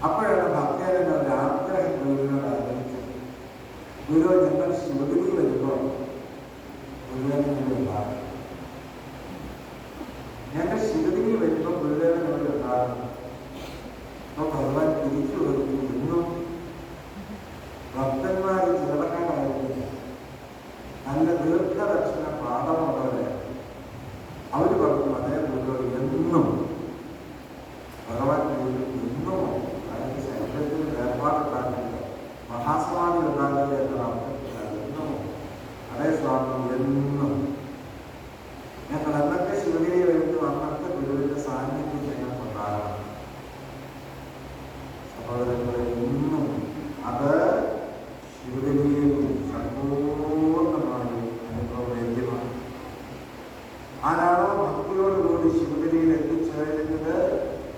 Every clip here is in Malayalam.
അപ്പോഴാണ് ഭക്തരുടെ ഒരു ആഗ്രഹം ഗുരുവിനോട് ആഗ്രഹിച്ചത്. ഗുരു ഞങ്ങൾ ശിവഗിരി വരുമ്പോൾ ഗുരുദേവനോട് ഉണ്ടാകും, ഞങ്ങൾ ശിവഗിരി വരുമ്പോൾ ഗുരുദേവനോട് ഉണ്ടാകും. അപ്പോൾ ഭഗവാൻ തിരിച്ചു കൊടുത്തു. ഇന്നും ഭക്തന്മാർ ചിലവക്കാരായിരുന്നില്ല, നല്ല ദീർഘദർശന പാഠമുള്ളവരെ അവർ പറഞ്ഞു അതേ ഗുരു എന്നും ഭഗവാൻ എന്നും അതായത് ശരീരത്തിന് വേർപാടുണ്ടാകില്ല, മഹാസ്വാമി ഉണ്ടാകില്ല എന്ന അർത്ഥത്തിലാണ് എന്നും അതേ സ്വാമി എന്നും ഞങ്ങൾ എന്നൊക്കെ ശിവഗിരി വരുന്നു അന്നത്തെ ഗുരുവിന്റെ സാന്നിധ്യം ഞങ്ങൾക്കുണ്ടാകണം. സഹോദരങ്ങളെ, എന്നും അത് ശിവഗിരിയിൽ സമ്പൂർണ്ണമായി അനുഭവവേദ്യമാണ്. ആരാണോ ഭക്തിയോടുകൂടി ശിവഗിരിയിൽ എത്തിച്ചേരുന്നത്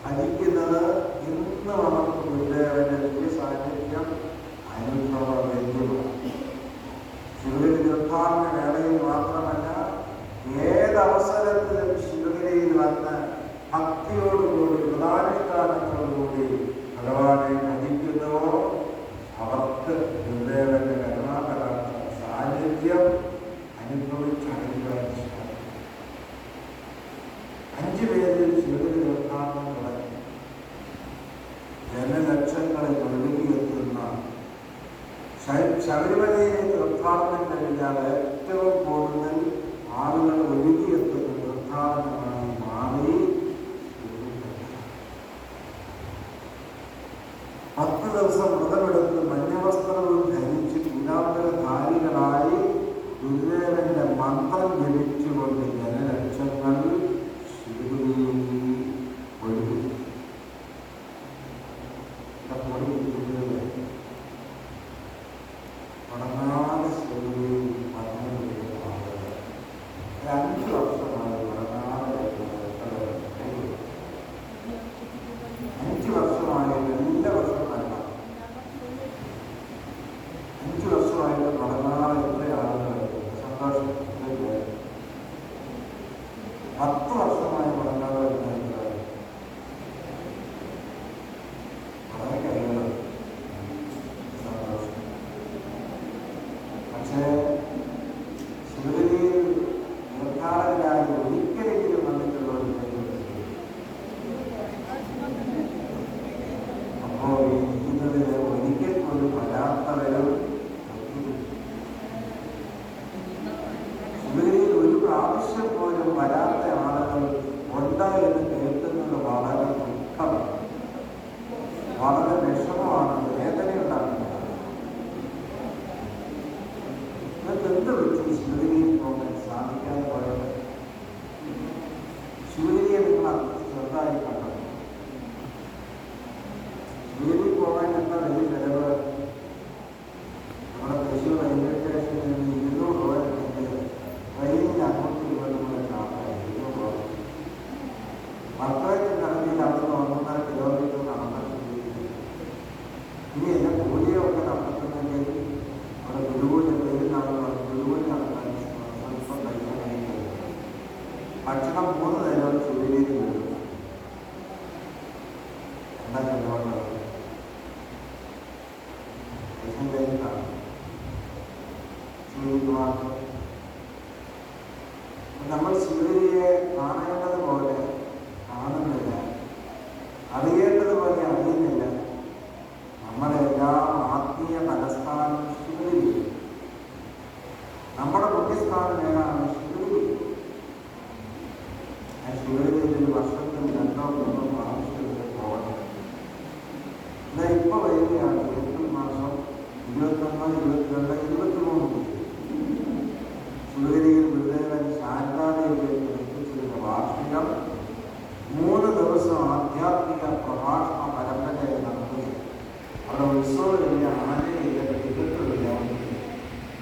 ഭജിക്കുന്നത് ഇന്ന് അവർക്ക് ഗുരുദേവന്റെ വലിയ സാന്നിധ്യം അനുഭവവേദ്യമാണ്. ശിവഗിരി തീർത്ഥാടന വേളയിൽ മാത്രമല്ല, ഏതവസരത്തിലും ശിവഗിരിയിൽ വന്ന് ഭക്തിയോടുകൂടി വ്രതാനുഷ്ഠാനത്തോടുകൂടി ഭഗവാനെ ഭജിക്കുന്നുവോ അവർക്ക് ഗുരുദേവന്റെ കരുണാകരാത്ത സാന്നിധ്യം അനുഭവിച്ചറിയുവാൻ സാധിക്കും. 5 പേരിൽ ശിവഗിരി തീർത്ഥാടനം തുടങ്ങി ജനലക്ഷങ്ങളിൽ ഒഴുകിയെത്തുന്ന ശബരിമലയിലെ തീർത്ഥാടനം കഴിഞ്ഞാൽ ഏറ്റവും കൂടുതൽ ആളുകൾ ഒഴുകിയെത്തുന്ന തീർത്ഥാടനമായി മാറി. 10 ദിവസം വ്രതമെടുത്ത് മഞ്ഞവസ്ത്രവും ധരിച്ച് പീതാംബരധാരികളായി ഗുരുദേവന്റെ മന്ത്രം ജപിച്ചുകൊണ്ട് ജനലക്ഷങ്ങൾ ശിവഗിരിയിൽ ഒഴുകി. മുടങ്ങാതെ ശിവഗിരിയിൽ വന്നു 5 വർഷമായി മുടങ്ങാതെ 5 വർഷമായി എല്ലാ വർഷവും അല്ല, 5 വർഷമായിട്ട് മുടങ്ങാതെ എത്ര ആളുകൾ സന്തോഷം. 10 വർഷമായി മുടങ്ങാതെ വളരെ കഴിയുന്നത് സന്തോഷം. പക്ഷേ ശിവഗിരിയിൽ തീർത്ഥാടകരായി ഒരിക്കലെങ്കിലും വന്നിട്ടുള്ളവർ അപ്പോൾ ഇരിക്കുന്നതിൽ ഒരിക്കൽ പോലും വരാത്തവരും ശിവഗിരിയിൽ ഒരു പ്രാവശ്യം പോലും വരാത്ത ആളുകൾ ഉണ്ട് എന്ന് കേൾക്കുന്നത് വളരെ ദുഃഖമാണ്, വളരെ വിഷമമാണ്, വേദനയുണ്ടാക്കുന്നതാണ്. ഇതൊക്കെ എന്ത് വിളിച്ചു ശിവഗിരിയിൽ പോകാൻ സാധിക്കാതെ പോയത്? ശിവഗിരിയെ നിങ്ങൾ അത്ര ചെറുതായി കണ്ടു. ശിവഗിരി പോകാൻ എന്താ വലിയ ചിലവ്? നമ്മുടെ തൃശ്ശൂർ റെയിൽവേ സ്റ്റേഷനിൽ നിന്ന് 200 രൂപ ഉണ്ടെങ്കിൽ ട്രെയിനിൽ അങ്ങോട്ട് ഇങ്ങോട്ടും കാണാൻ 200 രൂപ. വർക്കലയ്ക്ക് കടലിൽ അവിടെ 1.5 കിലോമീറ്റർ നടന്നാൽ ഇനി എന്നെ കൂലിയൊക്കെ നടത്തുന്നെങ്കിൽ അവിടെ ഗുരുകൂലി പേരുന്നാൾ ഗുരുകൂലി നടത്താൻ സ്വല്പം പൈസ കഴിക്കുന്നത്. ഭക്ഷണം 3 നേരം ശിവഗിരിയിൽ വരും. എന്താ ചെലവുള്ളത്? നമ്മൾ ശിവഗിരിയെ കാണേണ്ടതുപോലെ കാണുന്നില്ല, അറിയേണ്ടതുപോലെ അറിയുന്നില്ല. നമ്മുടെ എല്ലാം ആത്മീയ തലസ്ഥാനം ശിവഗിരി, നമ്മുടെ മുഖ്യസ്ഥാനം ഏതാണ്? ശിവഗിരി. ആ ശിവഗിരിയിൽ ഒരു വർഷത്തിൽ 2-3 പ്രാവശ്യം പോകണം. എന്നാൽ ഇപ്പോൾ വരികയാണ് ഏപ്രിൽ മാസം 21, 22, 23 ശിവഗിരിയിൽ ഗുരുദേവൻ ശാരദാദേവിയെ എത്തിച്ചിരുന്ന വാർഷികം 3 ദിവസം ആധ്യാത്മിക പ്രഭാഷണ പരമ്പരയായി നടത്തുകയും അവിടെ ഉത്സവമില്ല, ആനയില്ല, തികട്ടില്ല,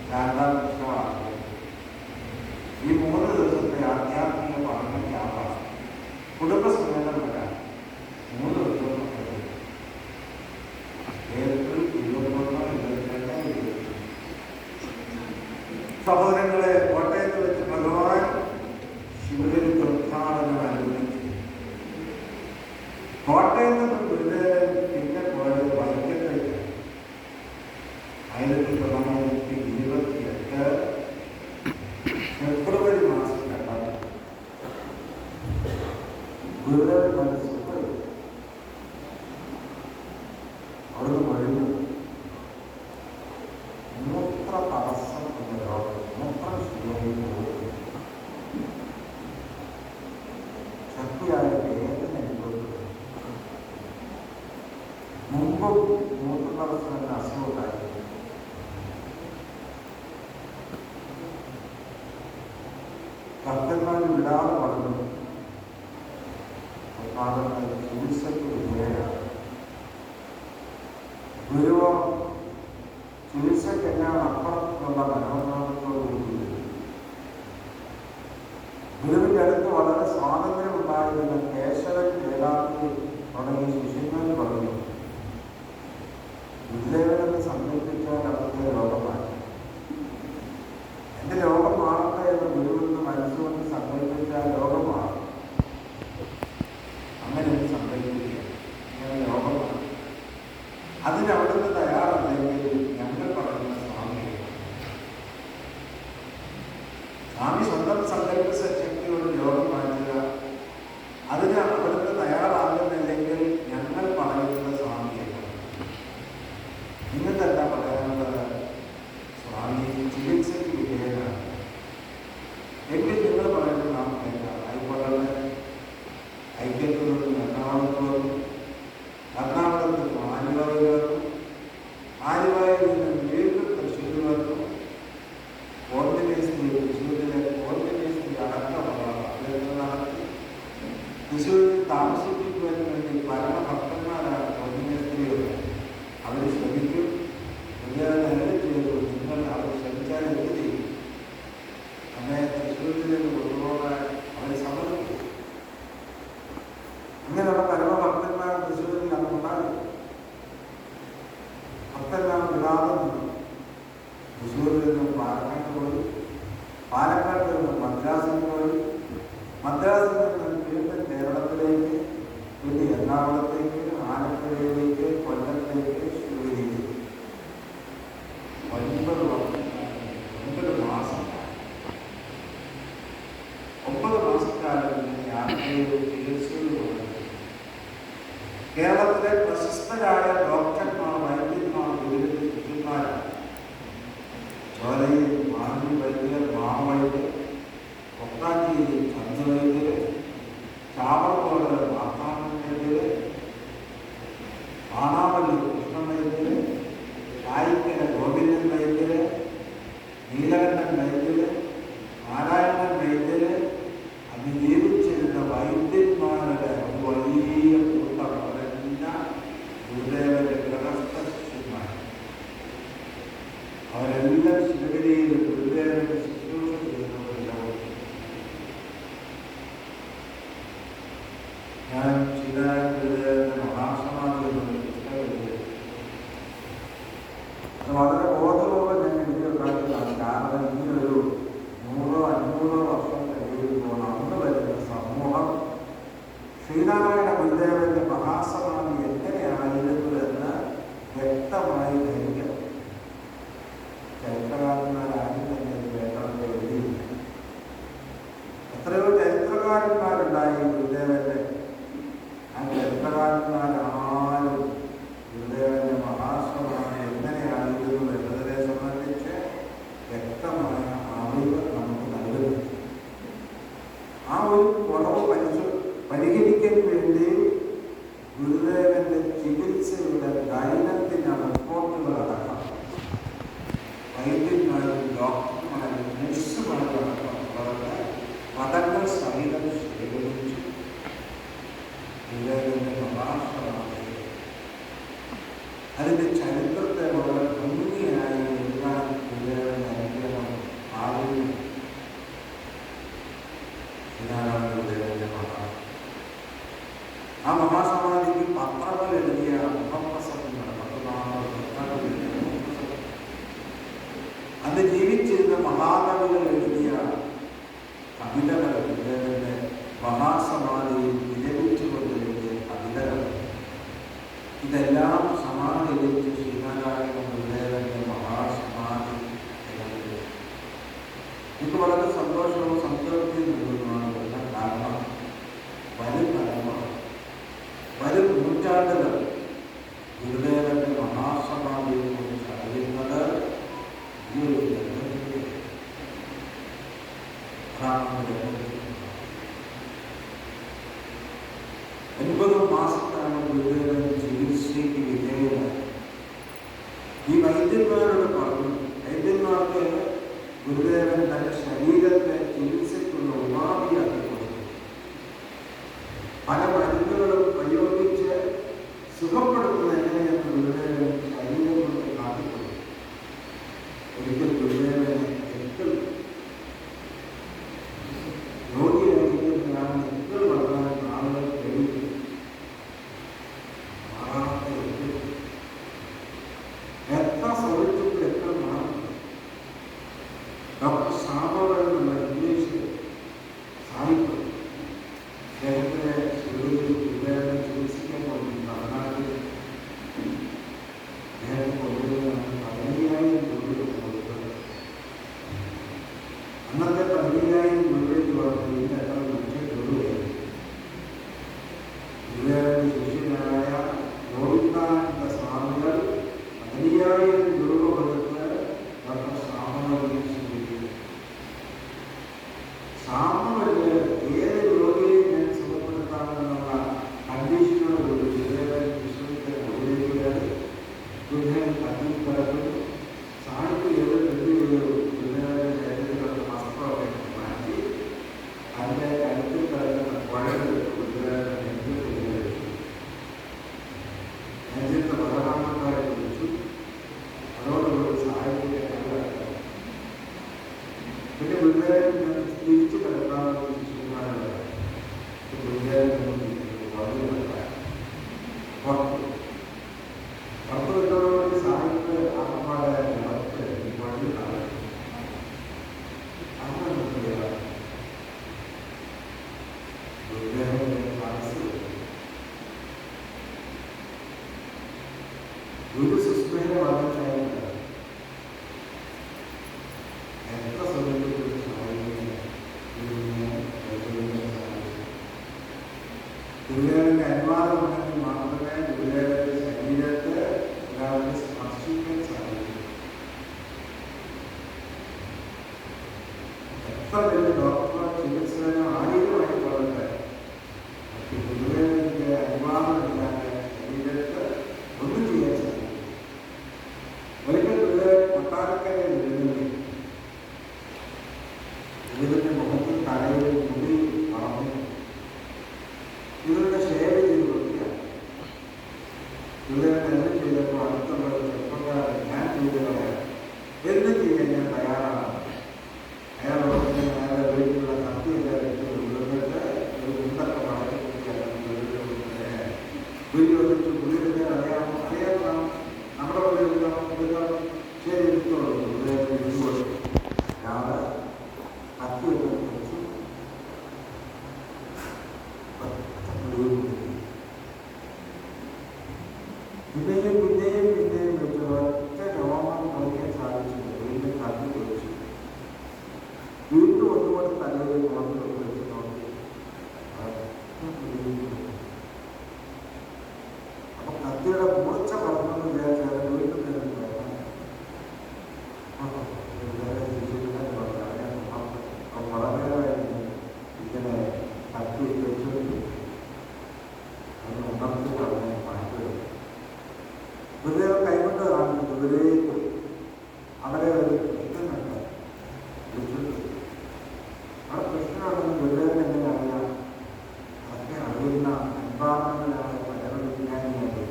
ശാരദാകൃഷ്ണമാണ്. ഈ 3 ദിവസത്തെ ആധ്യാത്മിക പഠനയ്ക്കാവാം കുടുംബസമേതം വരാം. കോട്ടയത്ത് വെച്ച് ഭഗവാൻ ശിവഗിരി തീർത്ഥാടനം അനുവദിച്ചു. കോട്ടയത്ത് നിന്ന് ഗുരുദേവൻ പിന്നെ പോയത് വൈക്കത്തേക്ക് 1928 ഫെബ്രുവരി മാസം 2 ഗുരുദേവൻ മനസ്സിൽ അവിടുന്ന് കഴിഞ്ഞു. മൂത്ര തടസ്സം എന്ന രോഗം, മൂത്രം ശരിയായി ശക്തിയായ വേദന അനുഭവപ്പെട്ടു. മുമ്പും മൂത്ര തടസ്സം എന്ന അസുഖമുണ്ടായി. ഭക്തന്മാർ വിടാതെ പറഞ്ഞു ചികിത്സയ്ക്ക് വിധേയനാണ്. ഗുരുവോ ചികിത്സയ്ക്കെല്ലാം അപ്പുറത്തുള്ള മനോഭാവത്തോടുകൂടി ഗുരുവിൻ്റെ അടുത്ത് വളരെ സ്വാതന്ത്ര്യമുണ്ടായിരുന്ന കേശവൻ, വേദാന്തി തുടങ്ങിയ ശിഷ്യന്മാർ പറഞ്ഞു, ഗുരുദേവനെന്ന് സങ്കല്പിച്ചാൽ അവരുടെ രോഗമാണ്. എൻ്റെ രോഗം മാറട്ടെ എന്ന് ഗുരുവെന്ന് മനസ്സുകൊണ്ട് സങ്കല്പിച്ചാൽ രോഗമാണ്. അങ്ങനെ സങ്കല്പിക്കുക, അങ്ങനെ രോഗമാണ്. അതിനവിടുന്ന് തയ്യാറല്ലെങ്കിൽ ഞങ്ങൾ പറയുന്ന സ്വാമി സ്വന്തം സങ്കല്പ ശക്തിയോട് രോഗം മാറ്റുക. അതിന് അവിടുന്ന് തയ്യാറാകുന്നില്ലെങ്കിൽ ഞങ്ങൾ പറയുന്നത് സ്വാമിയല്ല. നിങ്ങൾക്കെന്താ പറയാനുള്ളത്? സ്വാമി ചികിത്സയ്ക്ക് വിധേയനാണ് എങ്കിൽ നിങ്ങൾ പറയുന്നത് നാം കേൾക്കാം. ആയിക്കൊള്ളെ ഐക്യത്തിൽ നിന്ന് എറണാകുളത്ത് വന്നു, എറണാകുളത്ത് ആലുവയിൽ വന്നു, ആലുവയിൽ നിന്ന് വീണ്ടും തൃശ്ശൂർ വന്നു. കോർഡിനേഴ്സിന്റെ തൃശ്ശൂരിലെ കോർഡിനേഴ്സിന്റെ അടക്കമുള്ള അഭ്യർത്ഥന നടത്തി. തൃശ്ശൂരിൽ താമസിപ്പിക്കുവാൻ വേണ്ടി പരമഭക്തന്മാരാണ് കോർഡിനേഴ്സിനെയൊക്കെ. അവർ ശ്രമിക്കും, നേരെ ചെയ്തു. നിങ്ങൾ അവർ ശ്രമിച്ചാൽ എന്ത് ചെയ്യും? അങ്ങനെ തൃശ്ശൂരിലേക്ക് കൊണ്ടുപോകാൻ അവർ സമ്മതിക്കും. അങ്ങനെയുള്ള പരമഭക്തന്മാർ തൃശ്ശൂരിൽ അന്നുണ്ടാകും. ഭക്തന്മാർ വിടാതെ നിന്നു. തൃശ്ശൂരിൽ നിന്നും പാലക്കാട് പോയി, പാലക്കാട് നിന്നും മദ്രാസിൽ പോയി, മദ്രാസിൽ നിന്നും വീണ്ടും കേരളത്തിലേക്ക്, പിന്നെ എറണാകുളത്തേക്ക്, ആലപ്പുഴയിലേക്ക്, കൊല്ലത്തേക്ക്, ശിവഗിരിയിലേക്ക് 9 മാസക്കാലം യാത്രയിൽ ചികിത്സയിലൂടെ കേരളത്തിലെ പ്രശസ്തരായ ഡോക്ടർമാർ, വൈദ്യന്മാർ, ഗുരുക്കന്മാരാണ്. ചോലയിൽ മാർഗി വൈദ്യർ, മാവൈദ്യർ, കൊട്ടാഞ്ചേരി ചന്ദ്രവൈദ്യർ, ചാവറോട് മാർത്താണ്ഡൻ വൈദ്യർ, പാണാവല്ലി കൃഷ്ണവൈദ്യർ, ചായിക്കര ഗോവിന്ദൻ വൈദ്യർ, നീലകണ്ഠൻ വൈദ്യർ, നാരായണൻ വൈദ്യർ, അത് ജീവിച്ചിരുന്ന വൈദ്യന്മാരുടെ വലിയ കൂട്ടം പറഞ്ഞ ഗുരുദേവന്റെ ഗൃഹസ്ഥ ശിഷ്യന്മാർ. അവരെല്ലാം ശിവഗിരിയിൽ ഗുരുദേവന്റെ ശുശ്രൂഷ ചെയ്യുന്നവരെല്ലാം. ഞാൻ ചിതായ ഗുരുദേവന്റെ മഹാസമാധി എന്നൊരു പുസ്തകം എഴുതി. അത് വളരെ ബോധപൂർവ്വം ഞാൻ എഴുതിയുണ്ടാക്കുന്നതാണ്. കാരണം ഇങ്ങനൊരു 100-500 വർഷം കഴിയുമ്പോൾ അന്ന് വരുന്ന സമൂഹം ശ്രീനാരായണ ഗുരുദേവന്റെ മഹാസമാധി എങ്ങനെയായിരുന്നു എന്ന് വ്യക്തമായി ധരിക്കണം. ചരിത്രകാരന്മാരാരും തന്നെ വേണ്ടത് എഴുതിയില്ല. എത്രയോ ചരിത്രകാരന്മാരുണ്ടായി ഗുരുദേവന്റെ. ആ ചരിത്രകാരന്മാരാരും ഗുരുദേവന്റെ മഹാസമാധി എങ്ങനെയായിരുന്നു എന്നതിനെ സംബന്ധിച്ച് വ്യക്തമായ അറിവ് നമുക്ക് നൽകുന്നു. ആ ഒരു കുറവ് പരിഹരിക്കാൻ വേണ്ടി ഗുരുദേവന്റെ ചികിത്സയുടെ ദൈനംദിന റിപ്പോർട്ടുകൾ അടക്കം വൈദ്യന്മാരും ഡോക്ടർമാരും നഴ്സുമാരും അടക്കം അവരുടെ പദങ്ങൾ സഹിതം ശേഖരിച്ചു. ഗുരുദേവന്റെ മഹാസമാധി അതിന്റെ ചരിത്രത്തെ വളരെ ഭംഗിയായി എഴുതാൻ ഗുരുദേവന്റെ അനുഗ്രഹം ആകുന്നു. ഇതാണ് ഗുരുദേവന്റെ ആ മഹാസമാധിക്ക് പത്രങ്ങൾ എഴുതിയ മുഖപ്രസംഗങ്ങൾ 14 അന്ന് ജീവിച്ചിരുന്ന മഹാകവികൾ എനിക്ക് വളരെ സന്തോഷവും സംതൃപ്തിയും നൽകുന്നതാണ്. എല്ലാം കാരണം വരും തലമുറ, വരും നൂറ്റാണ്ടുകൾ ഗുരുദേവന്റെ മഹാസമാധിയെ കുറിച്ച് അറിയുന്നത് ഈ ഒരു ഗ്രന്ഥത്തിന്റെ 9 മാസത്താണ് ഗുരുദേവൻ ചികിത്സയ്ക്ക് വിധേയനായി. ഈ വൈദ്യന്മാരോട് പറഞ്ഞു, വൈദ്യന്മാർക്ക് ഗുരുദേവൻ തന്റെ ശരീരത്തെ ചികിത്സയ്ക്കുള്ള ഉപാധിയാക്കി കൊടുത്തു. പല മരുന്നുകളും പ്രയോഗിച്ച് സുഖപ്പെടുത്തുന്ന എങ്ങനെയെന്ന് ഗുരുദേവൻ ശരീരം കൊണ്ട് കാട്ടിക്കൊടുത്തു. ഒരിക്കൽ ഗുരുദേവനെ എക്കൽ രോഗിയായിരിക്കുന്നതാണ് എക്കൽ വളരാൻ ആളുകൾ കഴിയും. എത്ര ശ്രമിച്ചിട്ട് എത്ര മാറും. ഡോക്ടർ സാമവൻ എന്നുള്ള ഇംഗ്ലീഷ് സാഹിത്യം അദ്ദേഹത്തിനെ ഗുരുദേവനെ ചികിത്സിക്കാൻ കൊണ്ട് തമിഴ്നാട്ടിൽ അദ്ദേഹം കൊണ്ടുവരുന്നതാണ് 15,000 രൂപ കൊടുത്തത്. അന്നത്തെ 15,000 രൂപയ്ക്ക് പറഞ്ഞത് ഇന്ന് എത്ര ലക്ഷം രൂപയായി. ഗുരുദേവന്റെ ശിഷ്യനായ ഗോവിന്ദാനന്ദ സ്വാമികൾ 15,000 രൂപ കൊടുത്ത് ഡോക്ടർ സാമവലിനെ സ്വീകരിച്ചു. സാമവല് ഏത് രോഗിയെയും ഞാൻ സുഖപ്പെടുത്താമെന്നുള്ള കണ്ടീഷനോട് ഗുരുദേവൻ വിശ്വത്തെ ഉപയോഗിക്കുകയാണ്. ഗുരുദേവൻ കത്തിൽ കിടക്കുന്നു. സാഹിത്യം ഏത് ഗുരുദേവന്റെ ശരീരത്തിലുള്ള വസ്ത്രമൊക്കെ മാറ്റി അതിൻ്റെ കഴുത്തിൽ കിടക്കുന്ന കുഴൽ ഗുരുദേവന്റെ നെഞ്ചിൽ വെച്ചു. നെഞ്ചിന്റെ ബലരാമക്കാരെ വിളിച്ചു. അതോടുകൂടി സാഹിത്യത്തെ കൈകാര്യം. പിന്നെ ഗുരുദേവൻ തിരിച്ചു കിടക്കാമെന്ന് ശിഷ്യന്മാരുടെ ഗുരുദേവൻ പുറത്തു വിട്ടതോടുകൂടി സാഹിത്യ ആത്മാവായ നിറത്ത് ഈ വഴി കാണും. അങ്ങനെ ഗുരുദേവന്റെ മനസ്സ് ഗുരു സുസ്മയുടെ വളർച്ചയായിട്ട് എത്ര സമയത്ത് ഗുരുദേവന്റെ അനുവാദം ഉണ്ടെങ്കിൽ മാത്രമേ ഗുരുദേവന്റെ ശരീരത്തെ ഒരാൾക്ക് സ്പർശിക്കാൻ സാധിക്കൂ. എത്ര വലിയ ഡോക്ടർ ചികിത്സകനോ ആരെയുമായി കൊള്ളട്ടെ, ഗുരുദേവന്റെ അനുവാദമില്ലാതെ ശരീരത്തെ ഒന്നും ചെയ്യാൻ സാധിക്കും. ഒരിക്കൽ ഗുരുദേവൻ കൊട്ടാരക്കരെ എഴുതുന്നത് ഗുരുവിന്റെ മുഖത്തിൽ തലയിൽ മുടി വളർന്നു. ഇവരുടെ ഷേവ് ചെയ്ത് വൃത്തിയാണ്. ഗുരുദേവൻ എന്ത് ചെയ്തപ്പോൾ അടുത്തുള്ള ചെറുപ്പക്കാരൻ ഞാൻ ചെയ്തവരാണ് എന്ത് ചെയ്യാൻ ഞാൻ തയ്യാറാണ്. അയാളോട് അയാളുടെ വീട്ടിലുള്ള കത്തിയെല്ലാം എടുത്ത് കൊണ്ടുവന്നിട്ട് ഒരു മുണ്ടൊക്കെ വളർത്തി കുട്ടിയാണ് ഗുരു ചോദിച്ചു, ഗുരുവിനെ അറിയാമോ? അറിയാം, നമ്മുടെ പോലെ ശരി എടുത്തോളൂ. ഗുരുദേവൻ ഇട്ടുകൊള്ളു. അയാള് കത്തിയൊക്കെ വെച്ച് പിന്നെയും പിന്നെയും പിന്നെയും വെച്ച് ഒറ്റ രോമം നോക്കാൻ സാധിച്ചില്ല. വീണ്ടും കത്തി വെച്ചു. വീണ്ടും ഒന്നുകൂടെ തലയിൽ മുളക് വെച്ച് നോക്കി. അപ്പൊ കത്തിയുടെ മൂർച്ച പറഞ്ഞെന്ന് വിചാരിച്ചാൽ വീണ്ടും വളരെ ഇങ്ങനെ കത്തി വെച്ചു അതിന് ഉണർത്തി പറഞ്ഞ മാറ്റുക. ഗുരുദേവൻ കൈകൊണ്ട് കാണുന്നു. ഗുരുവിലേക്ക് അവരെ ഒരു പ്രശ്നമുണ്ട്. അവിടെ പ്രശ്നമാണെന്ന് ഗുരുദേവൻ എങ്ങനെ അറിയാം? അതൊക്കെ അറിയുന്ന അൻപാർന്നവരായ പരമവിജ്ഞാനിയാണ്.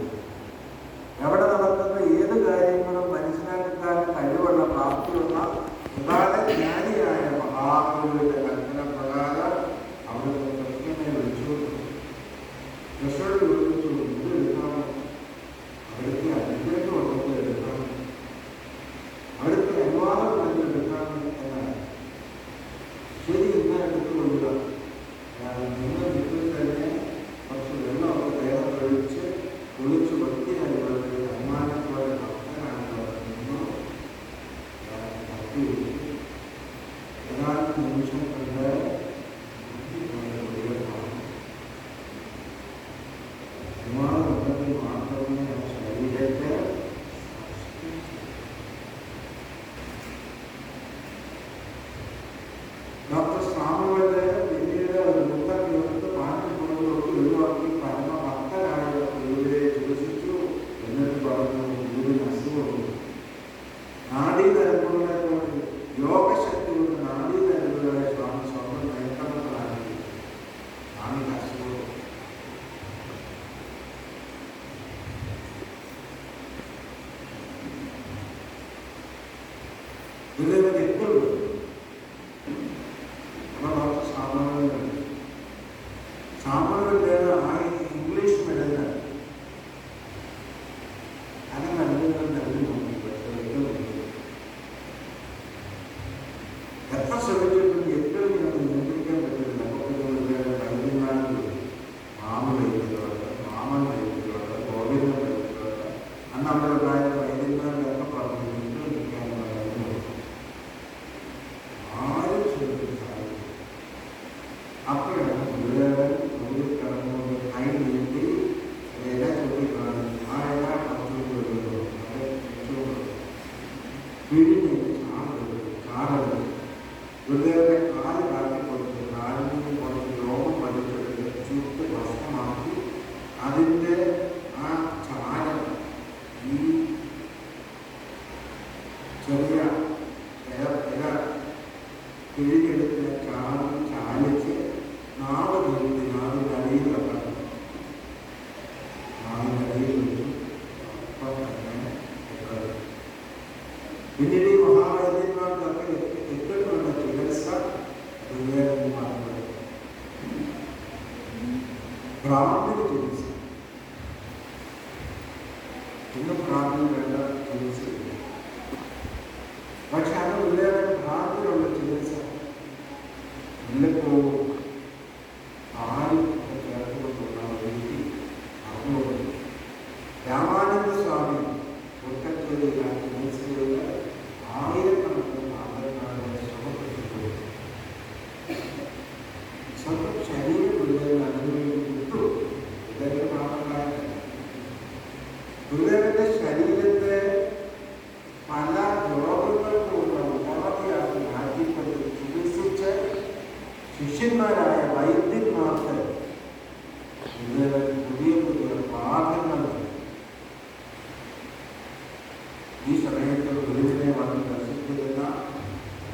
എവിടെ നടക്കുന്ന ഏത് കാര്യങ്ങളും മനസ്സിലാക്കാൻ കഴിവുള്ള പ്രാപ്തിയുള്ള പ്രധാന ജ്ഞാനിയായ മഹാഗുരുവിന്റെ കൽപ്പന പ്രകാരം അവിടുത്തെ പ്രശ്നത്തെ വിളിച്ചു. കൃഷ്ണോട് ചോദിച്ചു, ഇത് എടുക്കണം, അവിടുത്തെ അനുഗ്രഹം ഉള്ളത് എടുക്കണം, അവിടുത്തെ അനുവാദം ഉള്ളത് എടുക്കണം എന്നാണ്. ശരി, ഇന്ന് എടുത്തുകൊള്ളുക. നിങ്ങൾ വീട്ടിൽ തന്നെ കുറച്ച് വെള്ളമൊക്കെ വേറെ ഒഴിച്ച് കുളിച്ച് വൃത്തിയായി വളരെ സമ്മാനത്തോടെ ഭക്തനാണ് നിന്നു. നിമിഷം കൊണ്ട് ഉണ്ടെങ്കിൽ മാത്രമേ ശരീരത്തെ ഡോക്ടർ സ്വാമികളുടെ പിന്നീട് മുഖം എടുത്ത് പാട്ടിക്കൊണ്ടൊക്കെ ഒഴിവാക്കി പരമഭക്തരായ ഗുരുവിനെ ചികിത്സിച്ചു. എന്നിട്ട് പറഞ്ഞു ഗുരുവിന് അസുഖമുണ്ട്. നാഡീനരമ്പുകളെ കൊണ്ട് യോഗശക്തി കൊണ്ട് നാഡീനരമ്പുകളെ സ്വാമി സ്വന്തം നേട്ടങ്ങളാക്കി സ്വാമിക്ക് അസുഖം. ഗുരുവിന് എപ്പോഴും സാമാന്യ ഇംഗ്ലീഷ് മെഡിസിൻ അത് എത്ര ശ്രമിച്ചിട്ടും ഏറ്റവും നിയന്ത്രിക്കാൻ പറ്റുന്നില്ല. വൈദ്യന്മാരും മാമ വൈദ്യുകളുണ്ട്, മാമൻ വൈദ്യുകളുണ്ട്, ഗോവിന്ദ വൈദ്യുകളുണ്ട്. അന്ന് അവിടെ ഉണ്ടായ വൈദ്യന്മാരിലൊക്കെ പറഞ്ഞു നിയന്ത്രിക്കാൻ ആരും ശ്രമിക്കാൻ സാധിക്കും. അപ്പോഴാണ് ഗുരുദേവൻ മുന്നിൽ കടന്നുകൊണ്ട് കൈ നീട്ടി ഇല ചൂണ്ടിക്കാണും. ആ ഇല പത്തുകൊണ്ട് വരുന്നു. പിഴിഞ്ഞ് ചാറെടുത്തു ഗുരുദേവന്റെ കാല് കാട്ടിക്കൊടുത്ത് കാലിൽ നിന്ന് കുറച്ച് രോഗം വലിച്ചെടുത്ത് ചുട്ട് ഭസ്മമാക്കി അതിൻ്റെ ആ ചാരം ഈ ചെറിയ ഇല പിഴിഞ്ഞെടുത്ത് ചാലിച്ച് നാട് നീട്ടി നാടിൻ്റെ അടിയിൽ വെക്കണം. നാടിൻ്റെ അടിയിൽ വെച്ചു. അപ്പം തന്നെ പിന്നീട് ഈ മഹാവൈദ്യന്മാർക്കൊക്കെ എത്തിയിട്ടുള്ള ചികിത്സ ഗുരുദേവന്മാർക്ക് ഭ്രാന്തിന് ചികിത്സ. ഇന്നും ഭ്രാന്തിന് വേണ്ട ചികിത്സയില്ല. പക്ഷെ അത് ഗുരുദേവൻ ഭ്രാന്തിനുള്ള ചികിത്സ മുല്ലപ്പൂവും ആരും ചേർത്തുകൊണ്ടുള്ള വ്യക്തി അറിഞ്ഞുകൊണ്ട് രാമാനന്ദ സ്വാമി ഒട്ടച്ചേരിയിലെ ചികിത്സയിൽ ആയിരക്കണക്കിന് ആളുകളെ ശ്രമപ്പെട്ടിട്ടുണ്ട്. സ്വന്തം ശരീരം ഗുരുദേവൻ അനുഭവിച്ച് വിട്ടു. ഗുരുദേവന്റെ മാത്രമായിട്ടല്ല, ഗുരുദേവന്റെ ശരീരത്തെ പല രോഗങ്ങൾക്കുള്ള ഉപാധിയാക്കി മാറ്റിക്കൊണ്ട് ചികിത്സിച്ച് ശിഷ്യന്മാരായ വൈദ്യന്മാർക്ക് ഗുരുദേവൻ പുതിയ പുതിയ പാഠങ്ങൾ. ഈ സമയത്ത് ഗുരുവിനെ വന്ന് ദർശിക്കുന്ന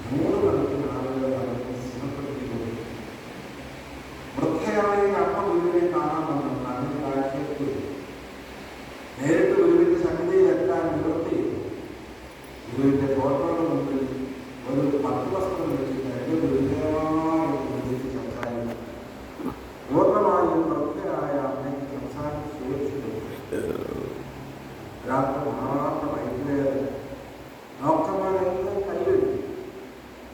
100 കണക്കിന് ആളുകളെ അവർക്ക് സുഖപ്പെടുത്തിക്കൊണ്ട് വൃദ്ധയായ അമ്മ ഗുരുവിനെ കാണാൻ വന്നു. കണ്ണിന് കാഴ്ചയെത്തി നേരിട്ട് ഗുരുവിന്റെ സന്നിധിയിൽ എത്താൻ നിവർത്തിയില്ല. ഗുരുവിന്റെ ഫോട്ടോയുടെ മുമ്പിൽ ഒരു 10 വസ്ത്രം വെച്ചിട്ട് എന്റെ ഗുരുദേവമായി സംസാരിക്കുന്നു. പൂർണ്ണമായും വൃദ്ധയായ അമ്മയ്ക്ക് സംസാരിച്ച് സുരക്ഷിതം. ഒരാൾക്ക് മാത്രം വൈദ്യുവേദന. ഡോക്ടർമാരെല്ലാം കൈവരും.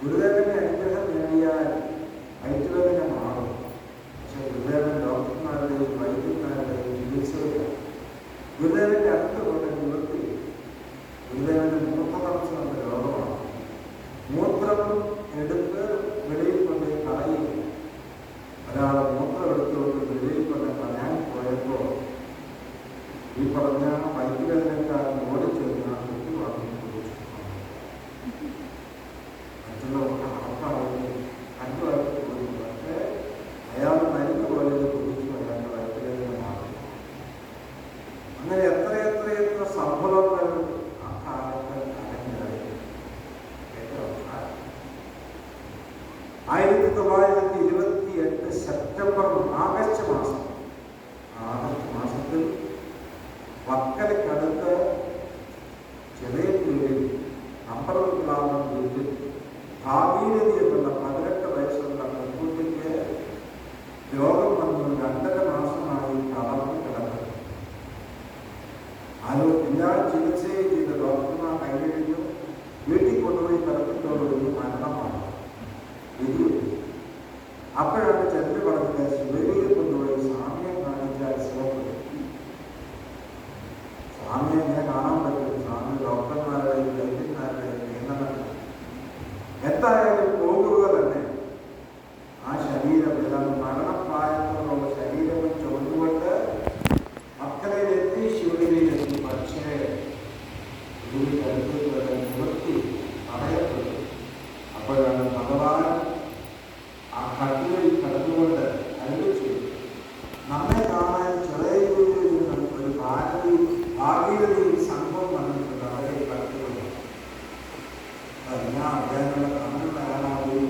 ഗുരുദേവന്റെ അനുഗ്രഹം നേടിയാൽ വൈദ്യുവേദന മാറും. പക്ഷെ ഗുരുദേവൻ ഡോക്ടർമാരുടെയും വൈദ്യന്മാരുടെയും ചികിത്സയില്ല. ഗുരുദേവന്റെ അടുത്ത് കൊണ്ട് നിവർത്തി. ഗുരുദേവന്റെ മൂത്രതടസ്സം എന്ന രോഗമാണ്. മൂത്രം എടുത്ത് വെളിയിൽ കൊണ്ട് കളയുക. ഒരാൾ മൂത്രം എടുത്തുകൊണ്ട് വെളിയിൽ കൊണ്ട് കളയാൻ പോയപ്പോൾ ഈ പറഞ്ഞ വൈദ്യുവേദനക്കാരൻ ഓടിച്ചെന്ന് കുട്ടി വാങ്ങി കുടിച്ചു. മറ്റുള്ളവർക്ക് അർത്ഥമായിട്ട് കണ്ടുവായിട്ട് പോയി. പക്ഷേ അയാൾ മരുന്ന് പോലെ കുടിച്ചു അയാളുടെ വൈദ്യുവേദന മാറി. അങ്ങനെ എത്രയെത്ര സംഭവങ്ങൾ ആ കാലത്ത് അരങ്ങേറി. 1928 സെപ്റ്റംബർ ആഗസ്റ്റ് മാസത്തിൽ വക്കലക്കടുത്ത് ചെറിയ വീട്ടിൽ അമ്പലത്തിലാവുന്ന വീട്ടിൽ ഭാഗീരഥി എന്നുള്ള 18 വയസ്സുള്ള പെൺകുട്ടിക്ക് രോഗം വന്നു. 2.5 മാസമായി തളർന്നു കിടക്കുന്നു. അത് എല്ലാ ചികിത്സയും ചെയ്ത ഡോക്ടർമാർ കൈകഴിഞ്ഞു. വീട്ടിൽ കൊണ്ടുപോയി കിടത്തിട്ടോടുകൂടി മരണമാണ് വിധി. അപ്പോഴാണ് ചെന്ന് പറഞ്ഞത് ശിവരിയിൽ കൊണ്ടുപോയി സ്വാമിയെ കാണിച്ചാൽ സുഖപ്പെടും. സ്വാമിയെ എങ്ങനെ കാണാൻ പറ്റും? സ്വാമി ഡോക്ടർമാരുടെയും വൈദ്യന്മാരുടെയും നിയന്ത്രണം. എന്തായാലും പോകുക തന്നെ. ശരീരം ഏതാണ് മരണപ്രായത്തോടുള്ള ശരീരവും ചുമന്നുകൊണ്ട് മക്കളയിലെത്തി ശിവഗിരിയിലെത്തി. പക്ഷേ ഗുരുവിന്റെ അടുത്തേക്ക് വരെ നിവർത്തി തടയപ്പെട്ടു. അപ്പോഴാണ് ഭഗവാൻ ആ കട്ടുകളിൽ കടന്നുകൊണ്ട് അരുളി ചെയ്തു, നമ്മെ കാണാൻ ചെറിയ ഒരു ഭാഗീരഥയും സംഘം വന്നിട്ടുണ്ട്. അവരെ കട്ടുകൊണ്ട് ഞാൻ അദ്ദേഹങ്ങളുടെ കണ്ണുള്ള ആളാണ്.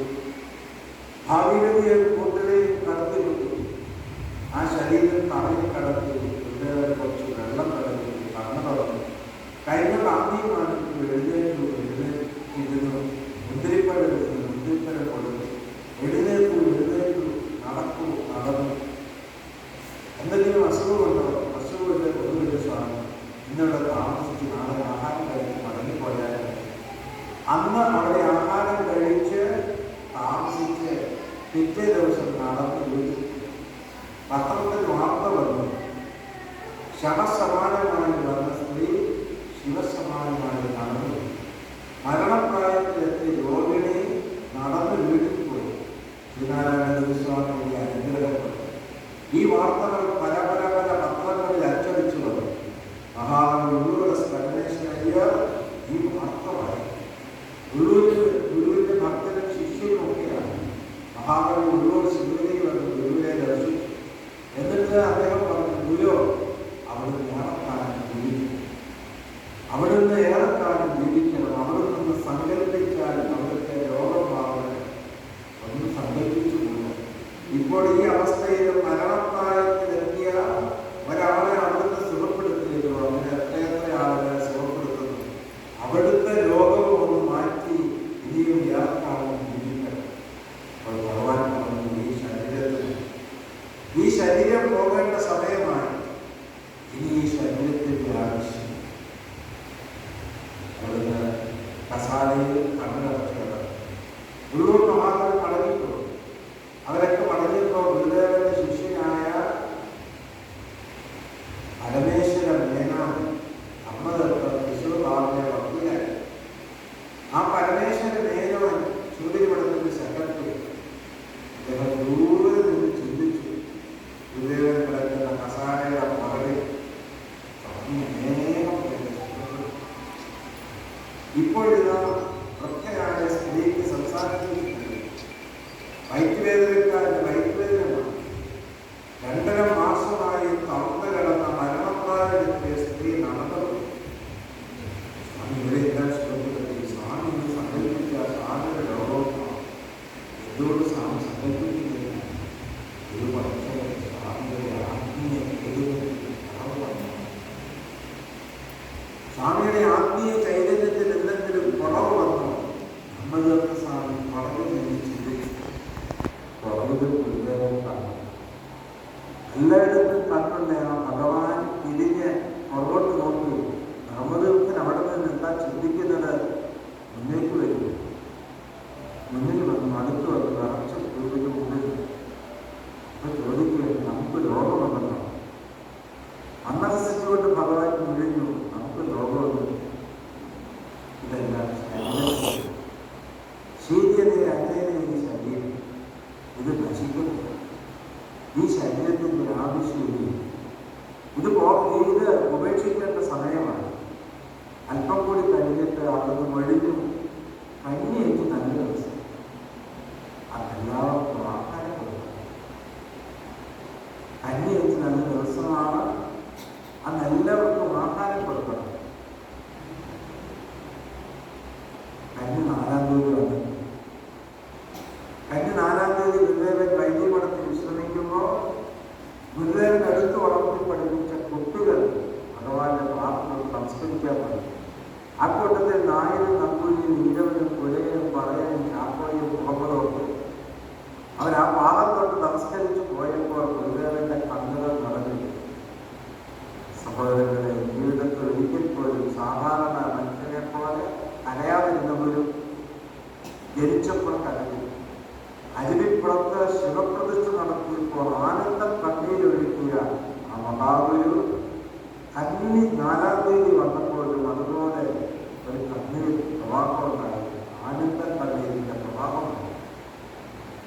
ഭാഗീരഥിയെ കൂട്ടുകയും കടത്തിവിട്ടു. ആ ശരീരം തറയിൽ കടത്തി കുറച്ച് വെള്ളം കടത്തി കണ്ണു തുറന്നു. കൈകൾ ആദ്യമാണ് എഴുന്നേറ്റിരുന്നു. മുന്തിരിപ്പഴ കൊടുത്തു. എഴുന്നേറ്റു നടക്കൂ നടന്നു. എന്തെങ്കിലും അസുഖമുണ്ടോ? അസുഖമില്ല, ഒന്നുമില്ല സ്വാമി. ഇന്നിവിടെ താമസിച്ച് നാളെ ആഹാരം കഴിച്ച് മടങ്ങിപ്പോയാൽ അന്ന് അവിടെ ആഹാരം കഴിച്ച് താമസിച്ച് പിറ്റേ ദിവസം നടന്നു വീട്ടിൽ. പത്രത്തിൽ വാർത്ത വന്നു, ശവസമാനമായി വന്ന സ്ത്രീ ശിവസമാനമായി നടന്നു. മരണപ്രായത്തിലെത്തി രോഗിണി നടന്ന് വീട്ടിൽ പോയി. ശ്രീനാരായണ സ്വാമിയുടെ അനുഗ്രഹപ്പെട്ടു. ഈ വാർത്തകൾ പല പത്രങ്ങളിൽ അച്ചടിച്ചു വന്നു. മഹാകവി ഉള്ളൂർ പരമേശ്വരയ്യർ ഈ വാർത്ത വായിച്ചു. ഗുരുവിന്റെ ഭക്തനും ശിഷ്യനുമൊക്കെയാണ്. മഹാകവി ഉള്ളൂർ ശിവഗിരി വന്ന് ഗുരുവിനെ ദർശിച്ചു. എന്നിട്ട് അദ്ദേഹം പറഞ്ഞു, ഗുരു അവിടുന്ന് ഏറെക്കാലം ജീവിക്കും, അവിടുന്ന് ഏറെക്കാലം ജീവിക്കണം, അവിടുന്ന് ഒന്ന് സങ്കല്പിച്ചാൽ അവിടുത്തെ രോഗഭാവന ഒന്ന് സങ്കല്പിച്ചു പോകും. ഇപ്പോൾ ഈ അവസ്ഥയിൽ മരണപ്രായത്തിലെത്തിയ ഒരാളെ അവിടുന്ന് സുഖപ്പെടുത്തിയല്ലോ. അങ്ങനെ എത്രയെത്ര ആളുകളെ സുഖപ്പെടുത്തുന്നു. അവിടുത്തെ രോഗവും ഒന്ന് മാറ്റി ഇനിയും ഏറെക്കാലം ജീവിക്കണം. അപ്പോൾ ഭഗവാൻ പറഞ്ഞു, ഈ ശരീരം പോകേണ്ട സമയമായി. ഇനി ഈ ശരീരത്തിന്റെ ആവശ്യം. അവിടുന്ന് കസാലയിൽ കണ്ണടച്ചത് ഉള്ളൂർ മഹാകവി മടങ്ങിപ്പോ. അവരൊക്കെ മടങ്ങിയപ്പോ ഗുരുദേവന്റെ ശിഷ്യനായ പരമേശ്വര മേനോൻ അമ്മദത്ത തൃശ്ശൂർ ബാബുവിനെ വക്കീലായി. ആ പരമേശ്വര മേനോൻ ശിവഗിരിമഠത്തിന്റെ സെക്രട്ടറി. അദ്ദേഹം ദൂരെ നിന്ന് ചിന്തിച്ചു. ഗുരുദേവൻ കിടക്കുന്ന കസാരയുടെ പുറകിൽ ഇപ്പോഴിതാ വൃദ്ധയായ സ്ത്രീക്ക് സംസാരത്തിൽ വയറ്റുവേദനക്കാരന് വയറ്റുവേദനമാണ്. 2.5 മാസമായി തളർന്നു കിടന്ന മരണപ്രായത്തിലെ സ്ത്രീ നടന്നത്. സ്വാമി ഇവിടെ എല്ലാം ശ്രദ്ധിക്കട്ടെ. സ്വാമി സങ്കല്പിച്ച സ്വാമിയുടെ രോഗമാണ്. എന്തുകൊണ്ട് സ്വാമി സങ്കല്പിക്കുന്നില്ല? ഒരു പക്ഷേ സ്വാമിയുടെ ആത്മീയ സ്വാമിയുടെ ആത്മീയ ചൈതന്യത്തിൽ എന്തെങ്കിലും കുറവ് വന്നോ? അമ്മദത്ത സ്വാമി കുറവ് നിന്ന് ചിന്തിച്ചു. കുറവ് ഗുരുദേവൻ പറഞ്ഞു. എല്ലായിടത്തും കണ്ടുണ്ട് ആ ഭഗവാൻ തിരിഞ്ഞ് പുറകോട്ട് നോക്കി. ധർമ്മദീർത്ഥൻ അവിടെ നിന്ന് എന്താ ചിന്തിക്കുന്നത്? മുന്നേക്ക് വരും. മുന്നിൽ വന്നു, അടുത്ത് വന്നു, നിറച്ച് ഗുരുവിന്റെ മുന്നിൽ. അപ്പൊ ചോദിക്കുകയാണ്, നമുക്ക് രോഗമുണ്ടല്ലോ? അന്നഹസിച്ചുകൊണ്ട് ഭഗവാൻ മുഴിഞ്ഞു, നമുക്ക് രോഗമുണ്ട്. ഇതെല്ലാം ശരീരത്തെ അങ്ങനെ ഈ ശരീരം ഇത് നശിക്കുന്നു. ഈ ശരീരത്തിൻ്റെ ആവശ്യമില്ല. ഇത് ഉപേക്ഷിക്കേണ്ട സമയമാണ്. അല്പം കൂടി കഴിഞ്ഞിട്ട് അവിടുന്ന് വെളിഞ്ഞു കഞ്ഞി എനിക്ക് നല്ല ദിവസം. അതെല്ലാവർക്കും ആഹാരം കൊടുക്കണം. കഞ്ഞി എനിക്ക് നല്ല ദിവസമാണ്. അന്ന് എല്ലാവർക്കും ആഹാരം കൊടുക്കണം. കഞ്ഞി 4-ാം തീയതി വന്നു. കഞ്ഞി 4-ാം തീയതി ഗുരുദേവൻ വൈദ്യമഠത്തിൽ വിശ്രമിക്കുമ്പോൾ ഗുരുദേവൻ അടുത്ത് വളർത്തി പഠിപ്പിച്ച കുട്ടികൾ ഭഗവാന്റെ പ്രാർത്ഥന സംസ്കരിക്കാൻ പഠിക്കും. ആ കൂട്ടത്തിൽ നായരും നമ്പൂരിയും ഈരവനും പുലയനും പറയനും ചാക്കോയും മുഹമ്മദും ഒക്കെ അവർ ആ പാദം തൊട്ട് നമസ്കരിച്ച് പോയപ്പോൾ ഗുരുദേവന്റെ കണ്ണുകൾ നിറഞ്ഞു. സഹോദരങ്ങളെ, ജീവിതത്തിൽ ഒരിക്കൽ പോലും സാധാരണ മനുഷ്യനെ പോലെ കരയാതിരുന്നവരും ജനിച്ചപ്പോൾ കരഞ്ഞു. അരുവിപ്പുറത്ത് ശിവപ്രതിഷ്ഠ നടത്തിയപ്പോൾ ആനന്ദം കണ്ണീരൊഴുക്കിയ ആ മഹാഗുരു കന്നി 4-ാം തീയതി വന്നപ്പോഴും അതുപോലെ ഒരു കണ്ണീർ പ്രവാഹം ഉണ്ടായി. ആനന്ദം കണ്ണീരിന്റെ പ്രവാഹമുണ്ടായി.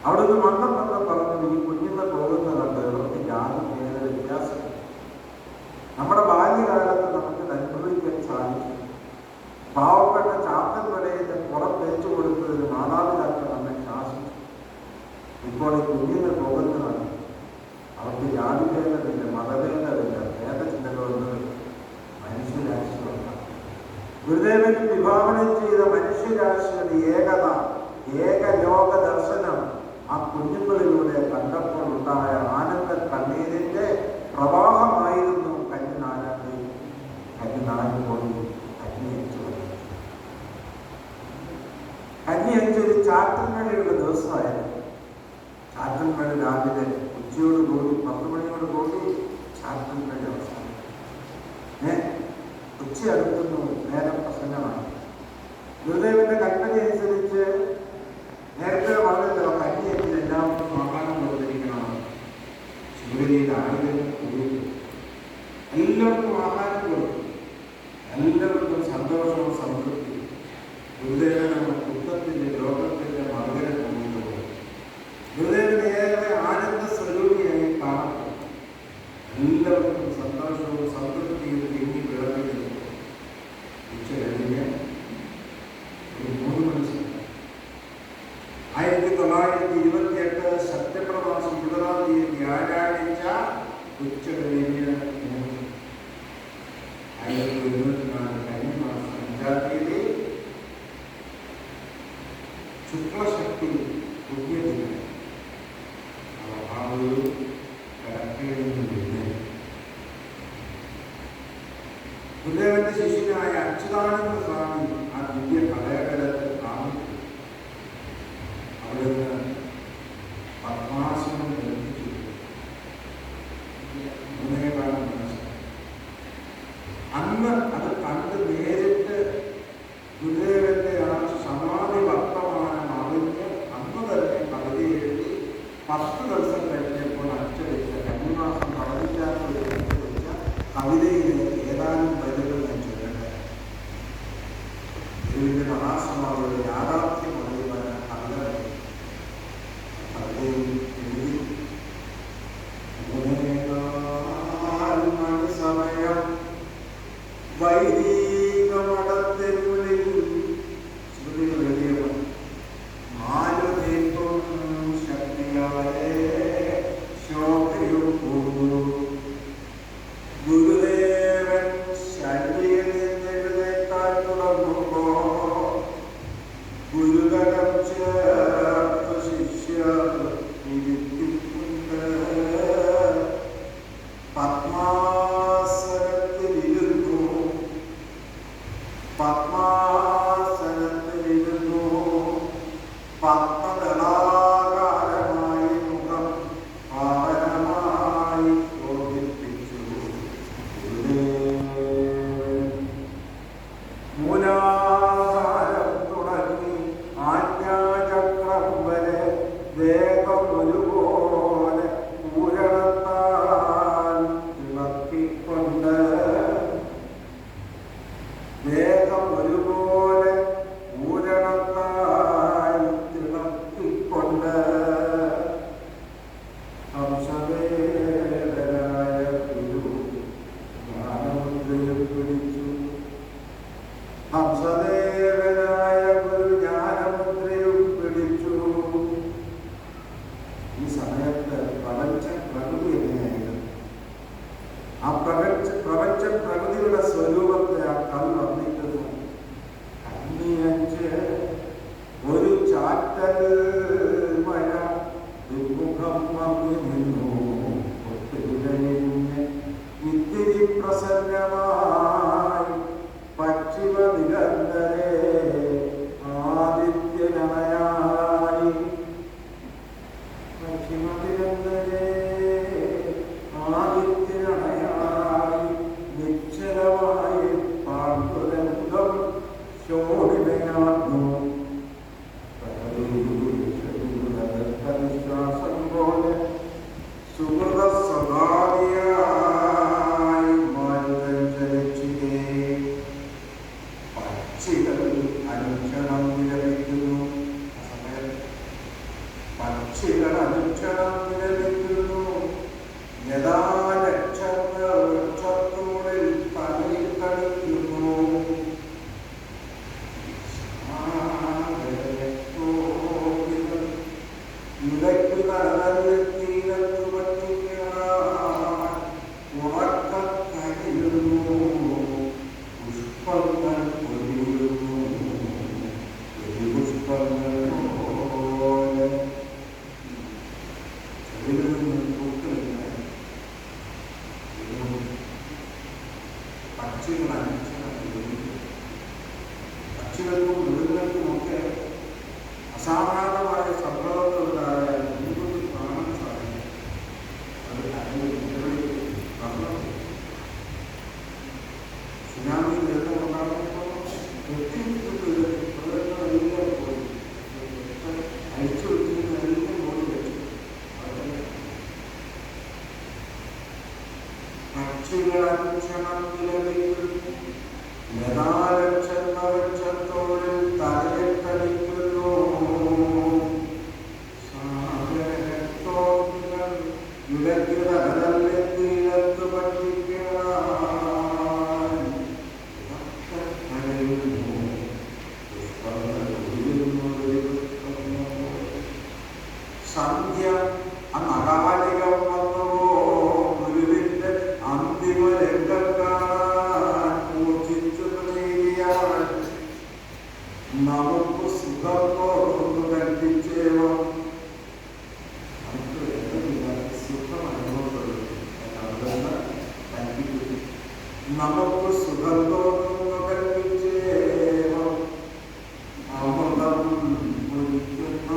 അവിടുന്ന് മന്ദം പറഞ്ഞു, ഈ കുഞ്ഞുങ്ങൾ പോകുന്ന കണ്ട് ഇവർക്ക് ജാതി ഭേദ വ്യത്യാസം. നമ്മുടെ ബാല്യകാലത്ത് നമുക്ക് അനുഭവിക്കാൻ സാധിച്ചു. പാവപ്പെട്ട ചാത്തൻ വലയത്തെ പുറം തേച്ചു കൊടുത്തതിന് മാതാപിതാക്കൾ നമ്മെ ശാസിച്ചു. ഇപ്പോൾ ഈ കുഞ്ഞുങ്ങൾ പോകുന്നതാണ്. അവർക്ക് ജാതിഭേദമില്ല, മതഭേദമില്ല, ഭേദചിന്തകളൊന്നും മനുഷ്യരാശികളുണ്ട്. ഗുരുദേവൻ വിഭാവനം ചെയ്ത മനുഷ്യരാശിയുടെ ഏകത, ഏകലോക ദർശനം ആ കുഞ്ഞുങ്ങളിലൂടെ കണ്ടപ്പോൾ ഉണ്ടായ ആനന്ദ കണ്ണീരിന്റെ പ്രവാഹമായിരുന്നു കന്നി കോടി കന്നി ചാറ്റൻമഴയുടെ ദിവസമായിരുന്നു. ചാറ്റൻമഴ രാവിലെ ഉച്ചയോട് കൂടി 10 മണിയോട് കൂടി ചാറ്റൻമഴ അവസാനം. ഉച്ച അടുക്കുന്നു, നേരം പ്രസംഗമാണ്. ഗുരുദേവന്റെ കൽപ്പന അനുസരിച്ച് നേരത്തെ പറഞ്ഞല്ലോ, കന്യത്തിൽ എല്ലാവർക്കും ആഹാരം കൊടുത്തിരിക്കണം. ശിവരിയിൽ 1000 കൂടി എല്ലാവർക്കും ആഹാരം കൊടുക്കും. എല്ലാവർക്കും സന്തോഷവും സംതൃപ്തി. ഗുരുദേവൻ പുസ്തകത്തിന്റെ ലോകത്തിന്റെ മറുകര കൊണ്ടുപോകും. ഗുരുദേവൻ ഏറെ ആനന്ദ സ്വരൂപിയായി കാണപ്പെടും. എല്ലാവർക്കും സന്തോഷവും സംതൃപ്തിയും തിങ്ങി വിളവിടുന്നു. ഉച്ച കഴിഞ്ഞ് ഒരു 3 മണി. 1928 സെപ്റ്റംബർ മാസം 20-ാം തീയതി വ്യാഴാഴ്ച ഉച്ച കഴിഞ്ഞ് 1924 കന്നിമാസം 5-ാം തീയതി ശുക്ലശക്തി പുണ്യദിനം. ആ ഒരു കടക്കയിൽ നിന്ന് ഗുരുദേവന്റെ ശിഷ്യനായ അച്യുതാനന്ദ സ്വാമി ആ ദിവ്യ കലയകലത്തിൽ കാണിച്ചു. അവിടുന്ന് പത്മാസനം നിർമ്മിച്ചു. 3 മനസ്സ് അന്ന് അത് കണ്ട് നേരിട്ട് ഗുരുദേവന്റെ ആ സമാധി വർത്തമാനം അറിഞ്ഞ് അന്ന് തന്നെ കവിത എഴുതി 10 ദിവസം കഴിഞ്ഞപ്പോൾ അച്ചടിച്ച കന്നിമാസം 15-ാം തീയതി അച്ചടിച്ച കവിതയിലെ ഏതാനും വരികൾ ഞാൻ ചൊല്ലട്ടെ. ഗുരുവിന്റെ മഹാസമാധിയുടെ യാഥാർത്ഥ്യം അറിയുവാൻ കവിതയിൽ എഴുതി. 3-4 മണി സമയം വൈദിക മഠത്തിനുള്ളിൽ ശ്രുതികൾ എഴുതിയവർ 4 ദീപം ശക്തിയാലെ ശോഭയും പോകുന്നു. ഗുരുദേവൻ ശല്യയിൽ നിന്നെഴുന്നേറ്റാൻ തുടങ്ങുമ്പോ ഗുരുതരം ചേർത്ത് ശിഷ്യർ ഇരിക്കുന്നുണ്ട്. പത്മാസനത്തിലിരുന്നു പത്മദളാകാരമായി മുഖം പാവനമായി ശോഭിപ്പിച്ചു. മൂലാധാരം തുടങ്ങി ആജ്ഞാചക്രം വരെ വേഗം ഒരുപോലെ പൂരണത്താൽ ഇളക്കിക്കൊണ്ട് വേഗം ഒരുപോലെ പൂരണത്താൽ തിളക്കിക്കൊണ്ട് ഹംസദേവനായ ഗുരു ജ്ഞാനമുദ്രയിൽ പിടിച്ചു. ഹംസദേവനായ ഗുരു ജ്ഞാനമുദ്രയിൽ പിടിച്ചു. ഈ സമയം പക്ഷികൾ അനുക്ഷണം നിലനിൽക്കുന്നു. യഥാ ലക്ഷങ്ങൾ വൃക്ഷത്തോടിൽ തലയിൽ കളിക്കുന്നു. ഇടയ്ക്ക് കടലെത്തിയിലെത്തു പറ്റിക്കാൻ ഉറക്കക്കരയുന്നു. പുഷ്പങ്ങൾ പൊഴിയുന്നു. പുഷ്പങ്ങൾ പോലെ പക്ഷികൾക്കും മൃഗങ്ങൾക്കുമൊക്കെ അസാധാരണമായ സംഭവങ്ങളുണ്ടായാൽ മുൻകൂട്ടി കാണാൻ സാധിക്കും. അത് സുനാമി ദുരന്തമുണ്ടാകുമ്പോൾ മൃഗങ്ങളെല്ലാം പോയി അഴിച്ചു വെച്ചിരുന്നെല്ലാം പോയി വെച്ചു. പക്ഷികൾ അനുക്ഷണം നിലനിൽക്കുന്നു. യഥാലക്ഷത്തോടിൽ തലയിൽ കളിക്കുന്നു. സാഗരത്തോടുകൾ ഇടയ്ക്ക് കടലെത്തിയിലെത്തു പറ്റിക്കാൻ കരയുന്നു. പുഷ്പങ്ങൾ ഒഴുകുന്നു. സന്ധ്യ അകാലികം വന്നുവോ ഗുരുവിന്റെ അന്തിമ രംഗക്കാൻ പൂജിച്ചു പ്രീതിയാൽ നമുക്ക് സുഖം തോന്നുന്നു കൽപ്പിച്ചേവോ. നമുക്ക് വേദമില്ലാതെ സുഖം അനുഭവപ്പെടുന്നു. നമുക്ക് സുഖം തോന്നുന്നു കൽപ്പിച്ചേവോ. അമൃതം കുടിക്കുന്ന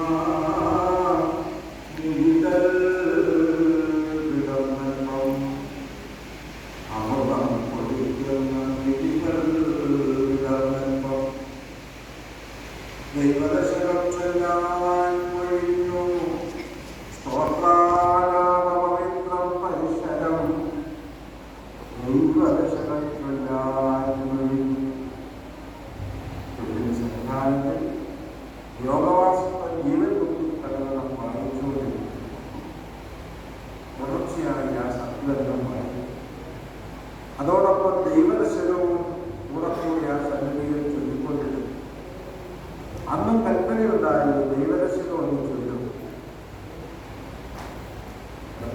ദൈവദശകം ചൊല്ലാൻ കഴിഞ്ഞു. സ്തോത്രാപവിത്രം പരിസരം ദൈവദശകം ചൊല്ലാൻ കഴിഞ്ഞു. സംവിധാനത്തിൽ യോഗവാസത്തെ ജീവൻ കുത്തി കടന്നു വായിച്ചുകൊണ്ടിരിക്കും. തുടർച്ചയായി ആ സത്വരം വായിക്കും. അതോടൊപ്പം ദൈവദശകവും കൂടക്കൂടി ആ സന്നിധിയിൽ ചൊല്ലിക്കൊണ്ടിരുന്നു. അന്നും കൽപ്പനയുണ്ടായി ദൈവദശകം ഒന്ന് ചൊല്ലും.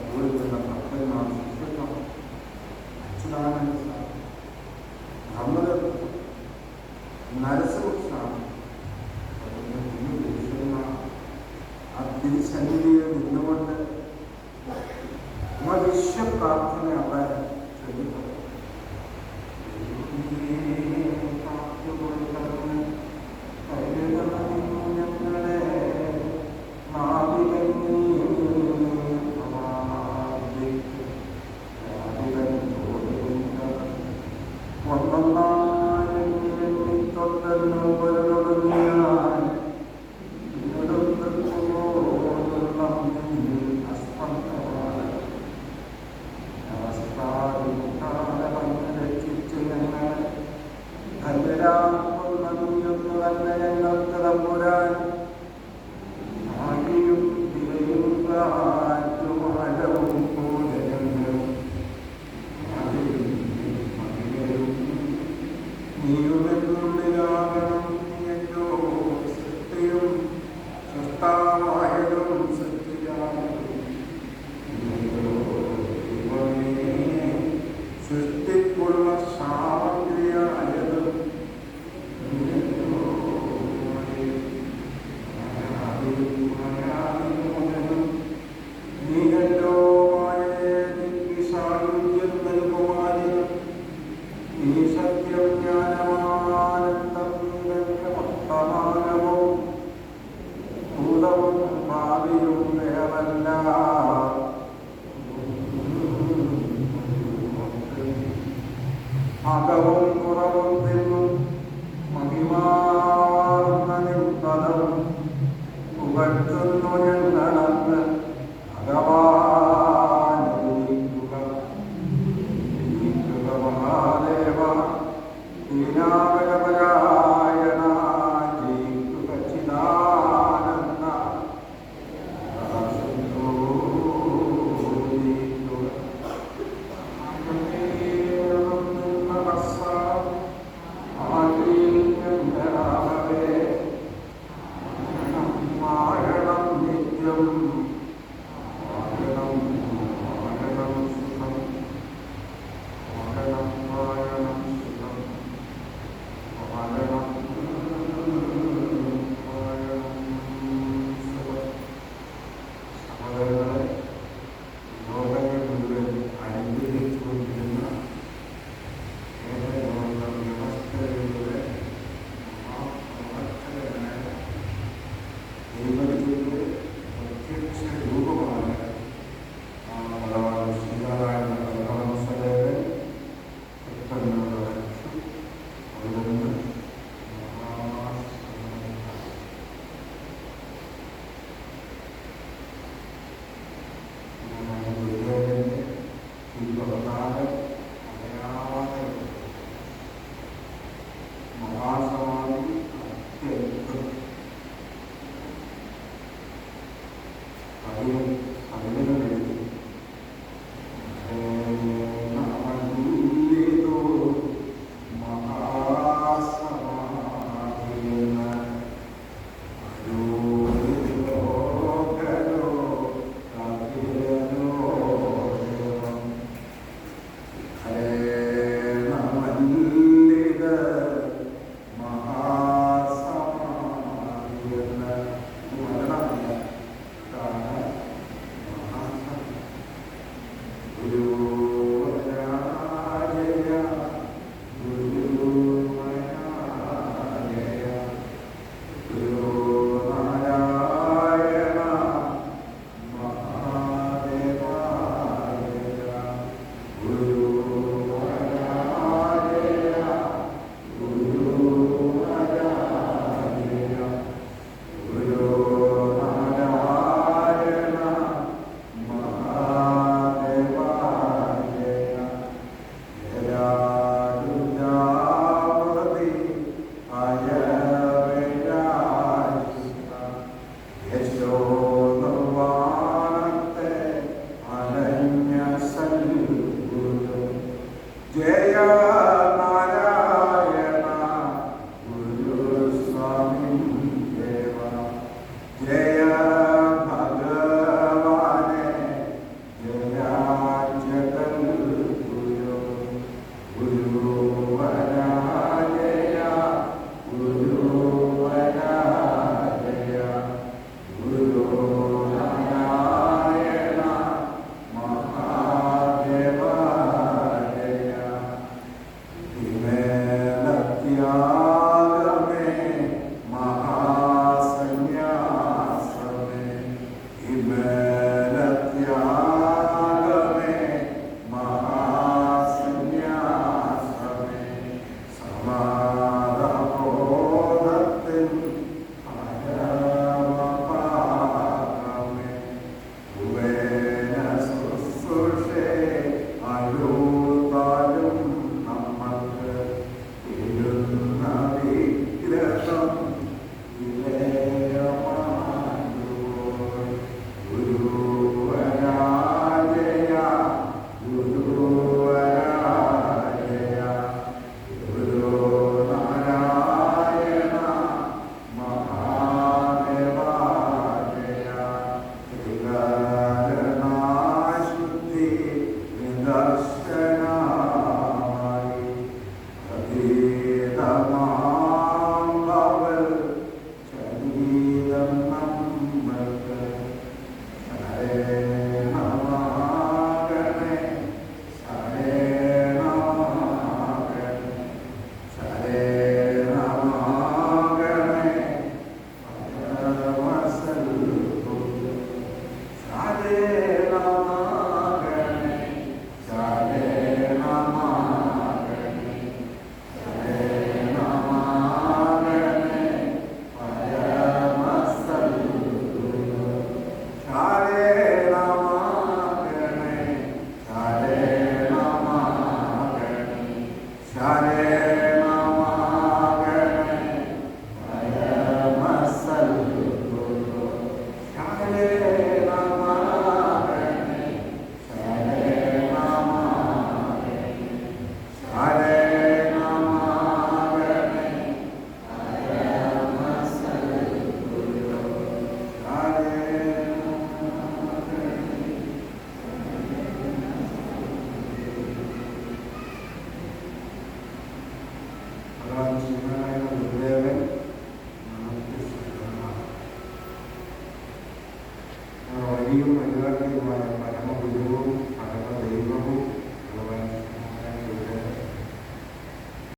കൂടി നിന്ന ഭക്തന്മാർ ശിഷ്യന്മാർ അച്യുതാനന്ദ സ്വാമി, ബ്രഹ്മദത്തൻ, നരസിംഹസ്വാമി ആ തിരുസന്നിധിയിൽ നിന്നുകൊണ്ട് വിശ്വപ്രാർത്ഥന അവർ ചൊല്ലിക്കൊണ്ടു. അതിന് അതിന്